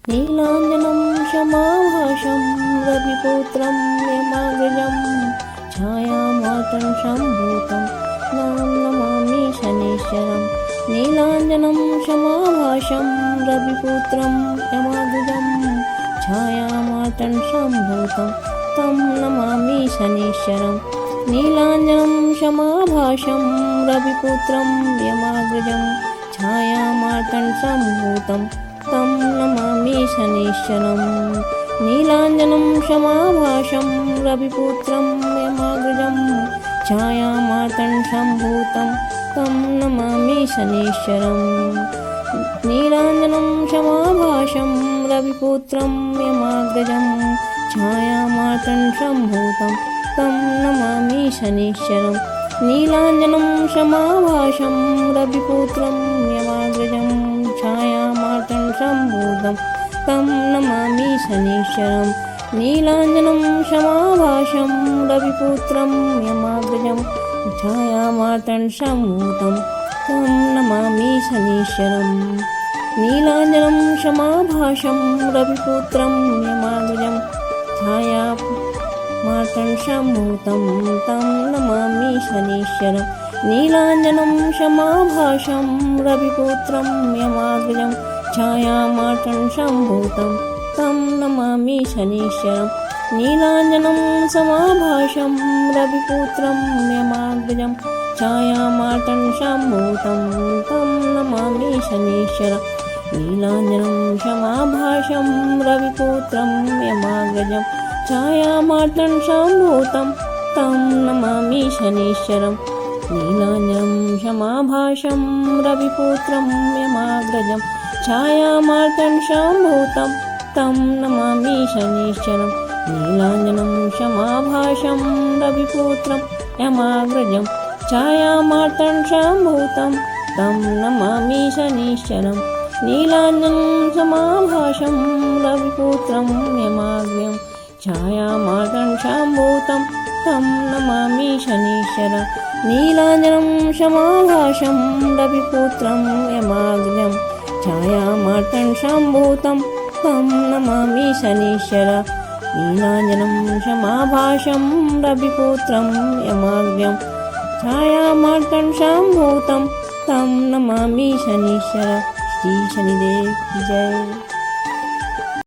नीलाञ्जनं क्षमाभाषं रविपुत्रं यमाग्रजं छायामार्तं सम्भूतं नाम नमामि शनीश्वरम्। नीलाञ्जनं क्षमाभाषं रविपुत्रं यमाग्रजं छायामार्तं सम्भूतं तं नमामि शनीश्वरम्। नीलाञ्जनं क्षमाभाषं रविपुत्रं यमाग्रजं छायामार्तं सम्भूतं तं नमामि शनीश्वरम्। नीलाञ्जनं क्षमाभाषं रविपुत्रं यमाग्रजं छायामार्तं सम्भूतं तं नमामि शनीश्वरम्। नीलाञ्जनं क्षमाभाषं रविपुत्रं यमाग्रजं छायामार्तं सम्भूतं तं नमामि शनीश्वरम्। नीलाञ्जनं क्षमाभाषं रविपुत्रं यमाग्रजं छायामार्तं सम्भूतं तं नमामि शनीश्वरम्। नीलाञ्जनं क्षमाभाषं रविपुत्रं यमाग्रजं छायामार्तं सम्भूतं तं नमामि शनीश्वरम्। नीलाञ्जनं क्षमाभाषं रविपुत्रं यमाग्रजं छायामार्तं सम्भूतं तं नमामि शनीश्वरम्। नीलाञ्जनं क्षमाभाषं रविपुत्रं यमाग्रजं छायामार्तं सम्भूतं तं नमामि शनीश्वरम्। नीलाञ्जनं क्षमाभाषं रविपुत्रं यमाग्रजं छायामार्तं सम्भूतं तं नमामि शनीश्वरम्। नीलाञ्जनं क्षमाभाषं रविपुत्रं यमाग्रजं छायामार्तं सम्भूतं तं नमामि शनीश्वरम्। नीलाञ्जनं क्षमाभाषं रविपुत्रं यमाग्रजं छायामार्तं सम्भूतं तं नमामि शनीश्वरम्। नीलाञ्जनं क्षमाभाषं रविपुत्रं यमाग्रजं छायामार्तं सम्भूतं तं नमामि शनीश्वरम्। नीलाञ्जनं क्षमाभाषं रविपुत्रं यमाग्रजं छायामार्तं सम्भूतं तं नमामि शनीश्वरम्। नीलाञ्जनं क्षमाभाषं रविपुत्रं यमाग्रजं छायामार्तं सम्भूतं तं नमामि शनीश्वरम्। नीलाञ्जनं क्षमाभाषं रविपुत्रं यमाग्रजं छायामार्तं सम्भूतं तं नमामि शनीश्वरम्। श्री शनिदेव की जय।